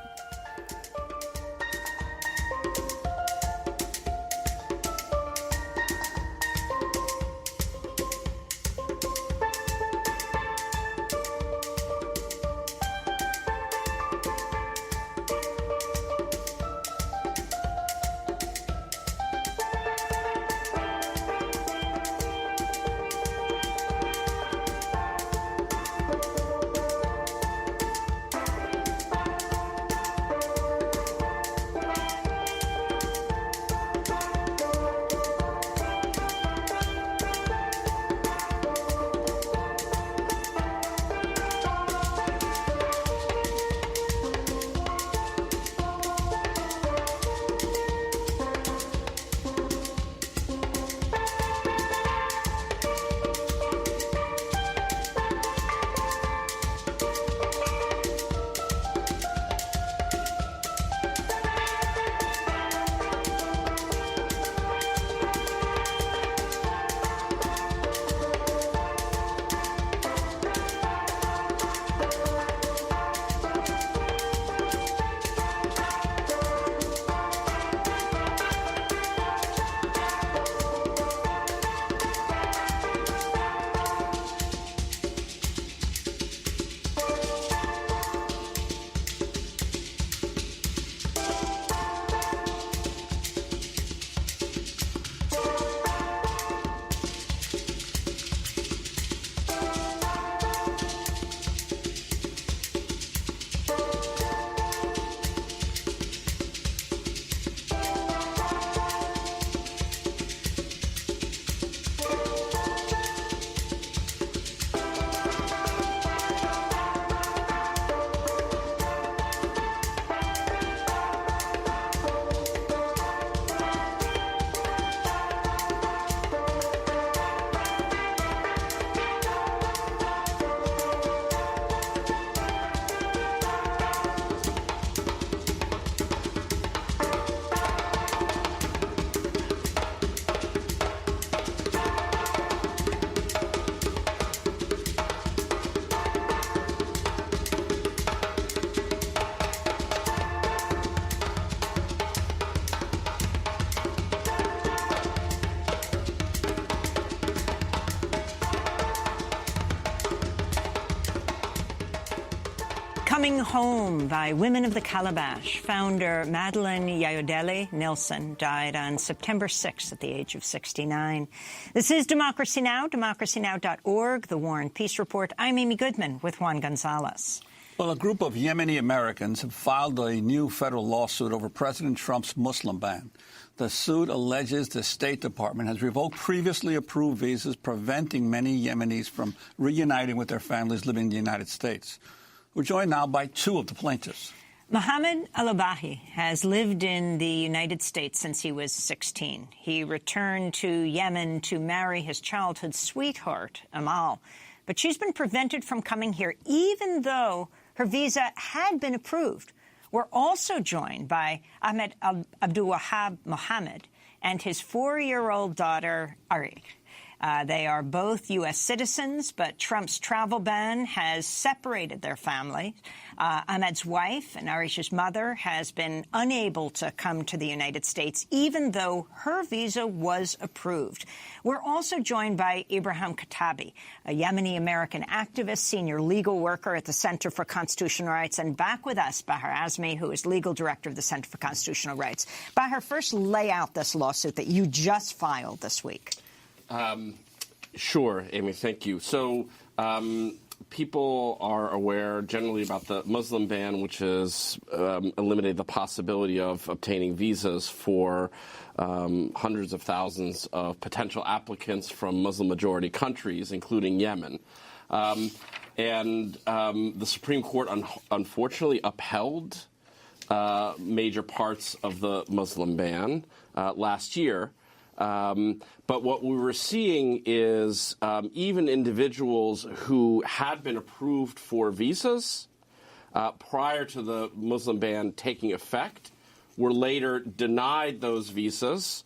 Coming Home by Women of the Calabash. Founder Madeleine Yayodele Nilsson died on September 6th at the age of 69. This is Democracy Now!, democracynow.org, The War and Peace Report. I'm Amy Goodman with Juan Gonzalez. Well, a group of Yemeni Americans have filed a new federal lawsuit over President Trump's Muslim ban. The suit alleges the State Department has revoked previously approved visas, preventing many Yemenis from reuniting with their families living in the United States. We're joined now by two of the plaintiffs. Mohammed Al-Abahi has lived in the United States since he was 16. He returned to Yemen to marry his childhood sweetheart, Amal. But she's been prevented from coming here, even though her visa had been approved. We're also joined by Ahmed Abdul Wahab Mohammed and his 4-year-old daughter, Arik. They are both U.S. citizens, but Trump's travel ban has separated their family. Ahmed's wife and Arish's mother has been unable to come to the United States, even though her visa was approved. We're also joined by Ibrahim Katabi, a Yemeni-American activist, senior legal worker at the Center for Constitutional Rights, and back with us, Bahar Azmi, who is legal director of the Center for Constitutional Rights. Bahar, first lay out this lawsuit that you just filed this week. Sure, Amy, thank you. So people are aware generally about the Muslim ban, which has eliminated the possibility of obtaining visas for hundreds of thousands of potential applicants from Muslim-majority countries, including Yemen. And the Supreme Court unfortunately upheld major parts of the Muslim ban last year. But what we were seeing is even individuals who had been approved for visas prior to the Muslim ban taking effect were later denied those visas,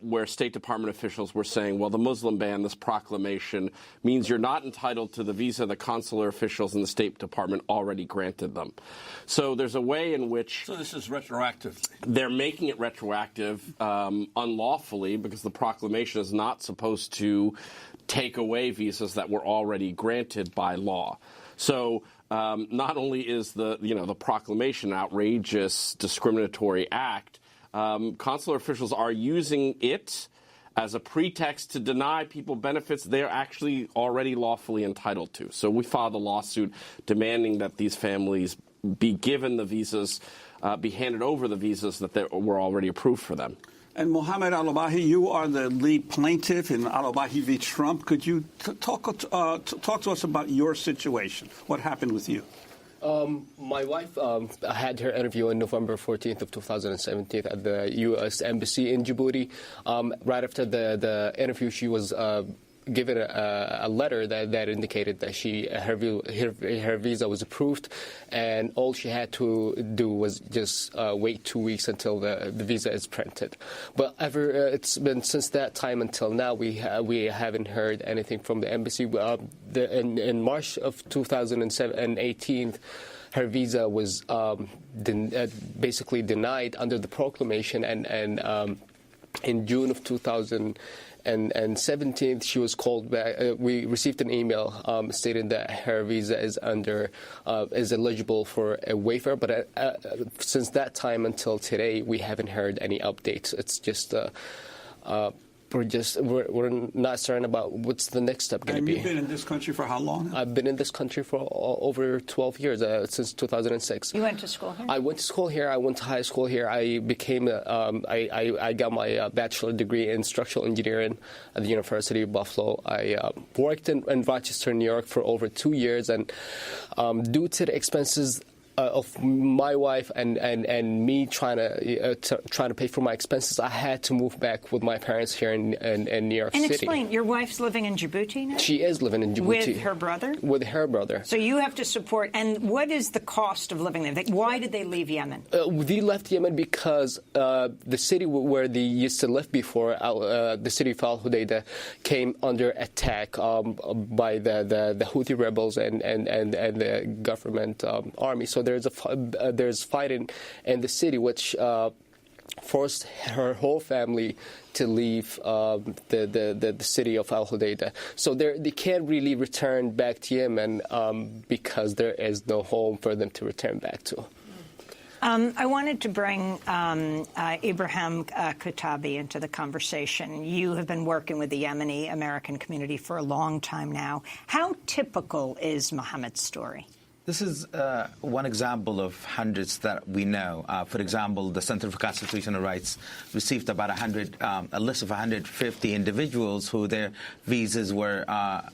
where State Department officials were saying, well, the Muslim ban, this proclamation, means you're not entitled to the visa the consular officials in the State Department already granted them. So there's a way in which... So this is retroactive. They're making it retroactive unlawfully, because the proclamation is not supposed to take away visas that were already granted by law. So not only is the proclamation an outrageous discriminatory act, consular officials are using it as a pretext to deny people benefits they're actually already lawfully entitled to. So we filed a lawsuit demanding that these families be given the visas, be handed over the visas that were already approved for them. And Mohammed Al-Abahi, you are the lead plaintiff in Al-Abahi v. Trump. Could you talk to us about your situation? What happened with you? My wife had her interview on November 14th of 2017 at the U.S. Embassy in Djibouti. Right after the interview, she was given a letter that indicated that her visa was approved, and all she had to do was just wait 2 weeks until the visa is printed. But it's been since that time until now we haven't heard anything from the embassy. In March of 2018, her visa was basically denied under the proclamation, and in June of 2017, she was called back. We received an email stating that her visa is eligible for a waiver. But since that time until today, we haven't heard any updates. It's just we're not certain about what's the next step going to be. And you've been in this country for how long? I've been in this country for over 12 years, since 2006. You went to school here? I went to school here. I went to high school here. I became I got my bachelor degree in structural engineering at the University of Buffalo. I worked in Rochester, New York for over 2 years, and due to the expenses of my wife and me trying to pay for my expenses, I had to move back with my parents here in New York City. And explain, your wife's living in Djibouti now? She is living in Djibouti. With her brother? With her brother. So you have to support, and what is the cost of living there? Why did they leave Yemen? They left Yemen because the city where they used to live before, the city of Al Hudaydah, came under attack by the Houthi rebels and the government army. So there's fighting in the city, which forced her whole family to leave the city of Al Hudaydah. So they can't really return back to Yemen because there is no home for them to return back to. I wanted to bring Ibrahim Katabi into the conversation. You have been working with the Yemeni American community for a long time now. How typical is Mohammed's story? This is one example of hundreds that we know. For example, the Center for Constitutional Rights received about a list of 150 individuals who their visas were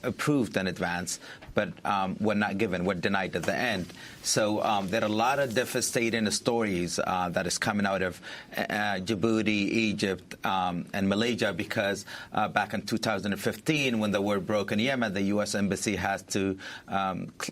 approved in advance, but were not given, were denied at the end. So there are a lot of devastating stories that is coming out of Djibouti, Egypt, and Malaysia, because back in 2015, when the war broke in Yemen, the U.S. Embassy has to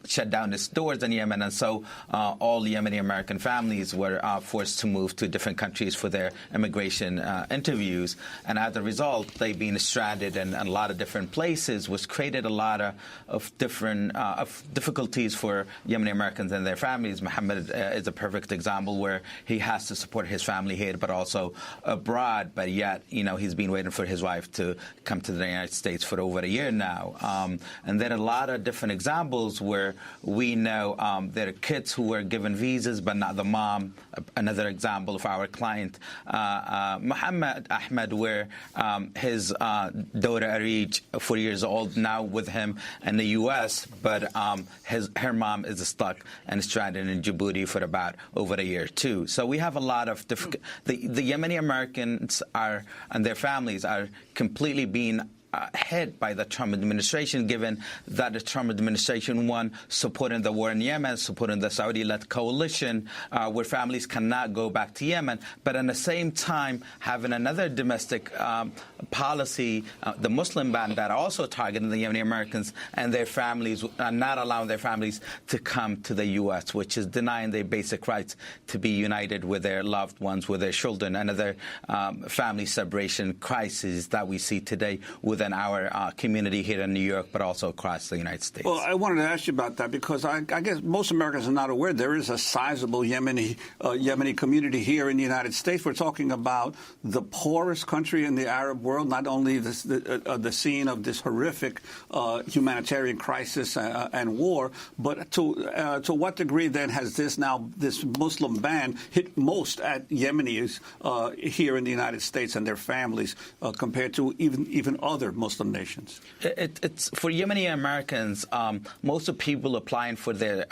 shut down its doors wars in Yemen, and so all Yemeni American families were forced to move to different countries for their immigration interviews. And as a result, they've been stranded in a lot of different places, which created a lot of different difficulties for Yemeni Americans and their families. Mohammed is a perfect example where he has to support his family here, but also abroad. But yet, he's been waiting for his wife to come to the United States for over a year now. And there are a lot of different examples where we know there are kids who were given visas, but not the mom. Another example of our client, Muhammad Ahmed, where his daughter Arij, 4 years old, now with him in the U.S., but her mom is stuck and stranded in Djibouti for about over a year, too. So we have a lot of the Yemeni Americans and their families are completely being hit by the Trump administration, given that the Trump administration, one, supporting the war in Yemen, supporting the Saudi-led coalition, where families cannot go back to Yemen, but at the same time having another domestic policy, the Muslim ban, that also targeting the Yemeni Americans and their families, not allowing their families to come to the U.S., which is denying their basic rights to be united with their loved ones, with their children, another family separation crisis that we see today within our community here in New York, but also across the United States. Well, I wanted to ask you about that because I guess most Americans are not aware there is a sizable Yemeni community here in the United States. We're talking about the poorest country in the Arab world, not only the scene of this horrific humanitarian crisis and war, but to what degree then has this Muslim ban hit most at Yemenis here in the United States and their families compared to even other Muslim nations? It's for Yemeni Americans. Most of people applying for their,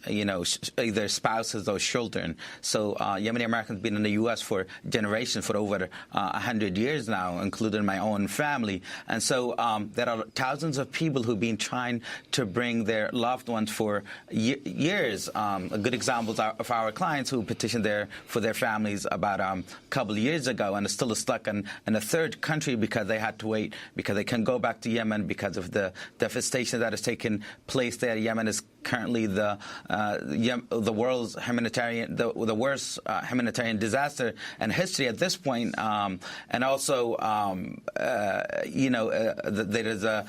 either spouses or children. So Yemeni Americans been in the U.S. for generations, for over 100 years now, including my own family. And so there are thousands of people who've been trying to bring their loved ones for years. A good example of our clients who petitioned for their families about a couple of years ago and are still stuck in a third country because they had to wait, because they can go back to Yemen because of the devastation that has taken place there. Yemen is currently the world's the worst humanitarian disaster in history at this point, and also there is a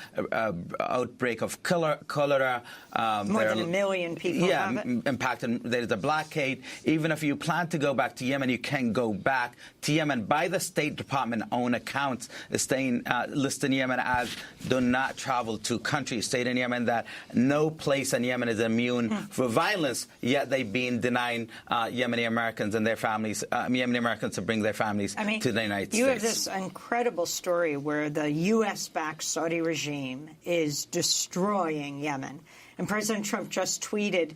outbreak of cholera. More than 1 million people have it. Impacted. There is a blockade. Even if you plan to go back to Yemen, you can't go back to Yemen by the State Department own accounts, listing Yemen as do not travel to countries. State in Yemen that no place in Yemen is immune for violence, yet they've been denying Yemeni Americans and their families, Yemeni Americans to bring their families to the United States. You have this incredible story where the U.S.-backed Saudi regime is destroying Yemen. And President Trump just tweeted,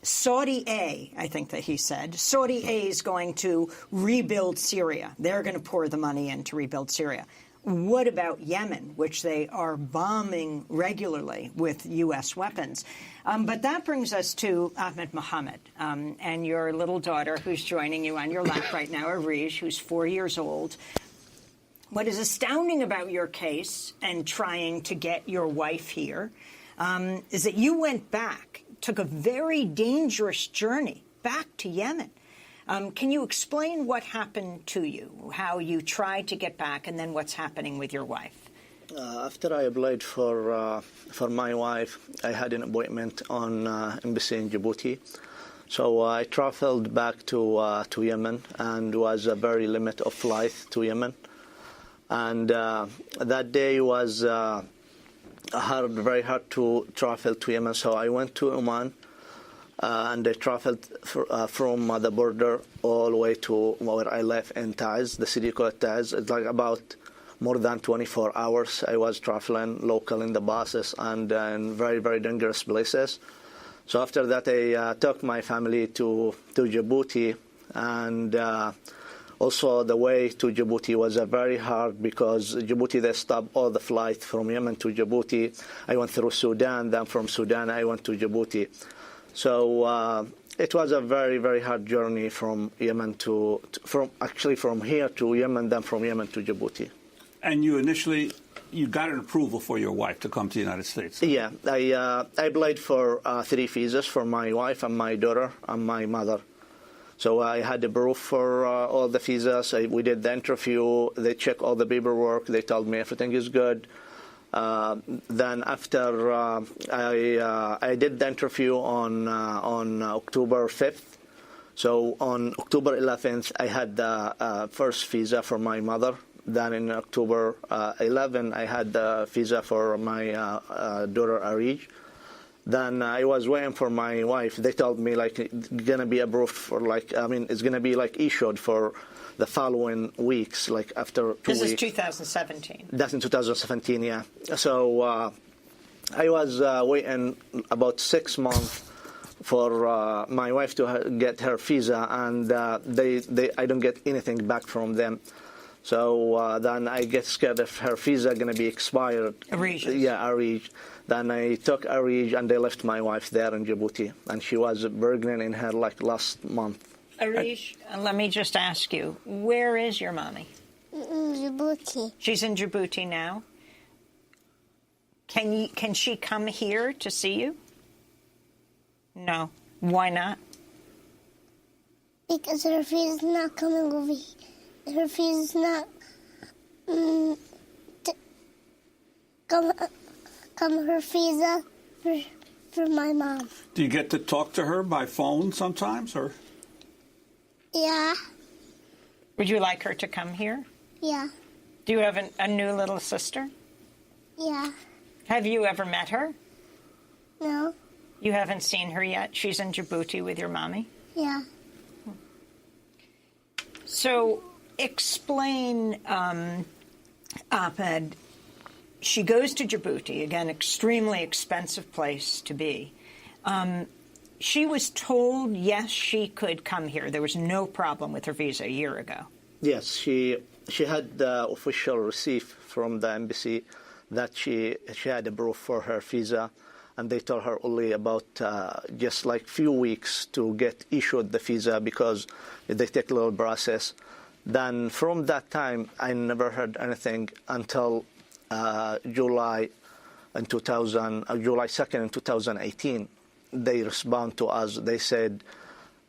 Saudi A, I think that he said, Saudi A is going to rebuild Syria. They're going to pour the money in to rebuild Syria. What about Yemen, which they are bombing regularly with U.S. weapons? But that brings us to Ahmed Mohammed and your little daughter who's joining you on your lap right now, Arij, who's 4 years old. What is astounding about your case and trying to get your wife here is that you went back, took a very dangerous journey back to Yemen. Can you explain what happened to you, how you tried to get back, and then what's happening with your wife? After I applied for my wife, I had an appointment on embassy in Djibouti. So I traveled back to Yemen and was a very limit of flight to Yemen. And that day was very hard to travel to Yemen. So I went to Oman. And I traveled from the border all the way to where I live in Taiz, the city called Taiz. It's like about more than 24 hours. I was traveling local in the buses and in very, very dangerous places. So after that, I took my family to Djibouti. And also the way to Djibouti was very hard because Djibouti, they stopped all the flights from Yemen to Djibouti. I went through Sudan. Then from Sudan, I went to Djibouti. So it was a very, very hard journey from Yemen from here to Yemen, then from Yemen to Djibouti. And you got an approval for your wife to come to the United States. Yeah, I applied for 3 visas for my wife and my daughter and my mother. So I had the proof for all the visas. We did the interview. They checked all the paperwork. They told me everything is good. Then after I did the interview on October 5th. So on October 11th, I had the first visa for my mother. Then in October 11, I had the visa for my daughter Arij. Then I was waiting for my wife. They told me like it's gonna be approved for it's gonna be like issued for the following weeks, like after 2 weeks. This is 2017. That's in 2017, yeah. So I was waiting about 6 months for my wife to get her visa, and I don't get anything back from them. So then I get scared if her visa going to be expired. Arij. Yeah, Arij. Then I took Arij and they left my wife there in Djibouti. And she was pregnant in her last month. Arij, let me just ask you, where is your mommy? In Djibouti. She's in Djibouti now. Can she come here to see you? No. Why not? Because her visa is not coming over here. Her visa is not come her visa for my mom. Do you get to talk to her by phone sometimes, or? Yeah. Would you like her to come here? Yeah. Do you have a new little sister? Yeah. Have you ever met her? No. You haven't seen her yet? She's in Djibouti with your mommy? Yeah. So explain, Ahmed, she goes to Djibouti, again, extremely expensive place to be. She was told, yes, she could come here. There was no problem with her visa a year ago. Yes, she had the official receipt from the embassy that she had a proof for her visa, and they told her only about just like few weeks to get issued the visa because they take a little process. Then from that time, I never heard anything until July 2nd in 2018. They respond to us. They said,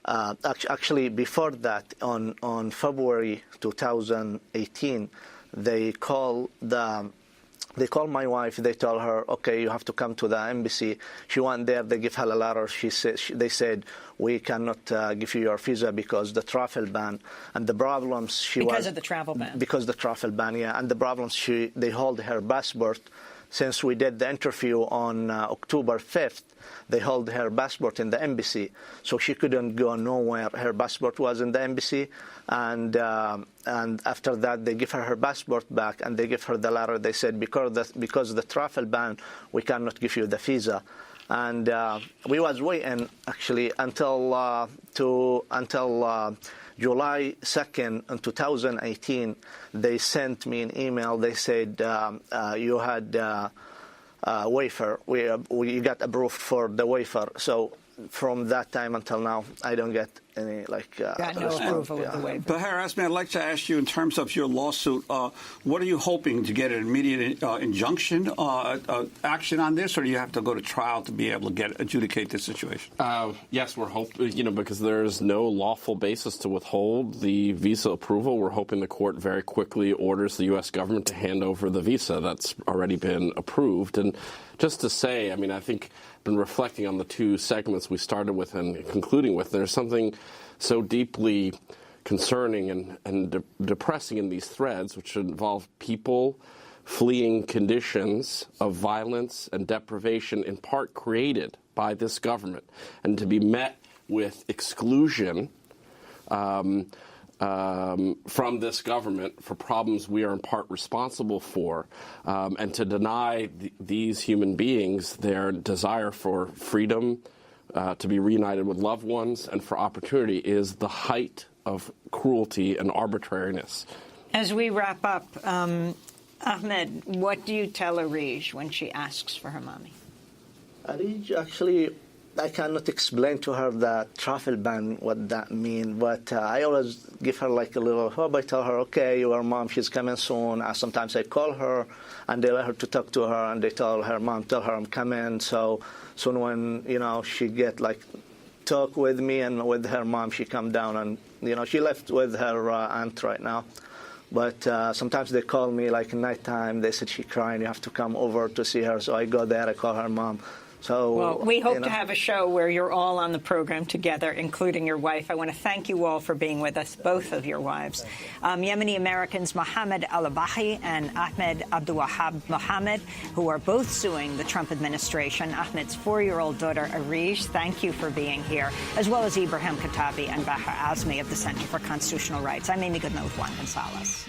actually before that, on February 2018, they call my wife. They tell her, okay, you have to come to the embassy. She went there. They give her a letter. They said, we cannot give you your visa because the travel ban and the problems because of the travel ban. Because the travel ban, yeah, and the problems they hold her passport. Since we did the interview on October 5th, they held her passport in the embassy, so she couldn't go nowhere. Her passport was in the embassy, and after that they give her passport back, and they give her the letter. They said because of the travel ban, we cannot give you the visa, and we was waiting actually until July 2nd in 2018, they sent me an email. They said you had waiver. We got approved for the waiver. So from that time until now, I don't get any no approval of the waiver. Bahar Asmi, I'd like to ask you in terms of your lawsuit, what are you hoping to get an immediate injunction action on this, or do you have to go to trial to be able to adjudicate this situation? Yes, we're hoping, because there's no lawful basis to withhold the visa approval. We're hoping the court very quickly orders the U.S. government to hand over the visa that's already been approved. And just to say, I think been reflecting on the 2 segments we started with and concluding with, there's something so deeply concerning and depressing in these threads, which involve people fleeing conditions of violence and deprivation in part created by this government, and to be met with exclusion from this government for problems we are in part responsible for, and to deny these human beings their desire for freedom, to be reunited with loved ones, and for opportunity is the height of cruelty and arbitrariness. As we wrap up, Ahmed, what do you tell Arij when she asks for her mommy? Arij actually I cannot explain to her the travel ban, what that means, but I always give her like a little hope. I tell her, okay, your mom, she's coming soon. Sometimes I call her, and they let her to talk to her, and they tell her, mom, tell her I'm coming. So soon when, she get like talk with me and with her mom, she come down, and, she left with her aunt right now. But sometimes they call me like at nighttime. They said she's crying. You have to come over to see her. So I go there. I call her mom. So, well, we hope to have a show where you're all on the program together, including your wife. I want to thank you all for being with us, both of your wives. Yemeni Americans Mohammed Al-Abahi and Ahmed Abdulwahab Mohammed, who are both suing the Trump administration. Ahmed's 4-year-old daughter, Arish, thank you for being here, as well as Ibrahim Katabi and Bahar Azmi of the Center for Constitutional Rights. I'm Amy Goodman with Juan Gonzalez.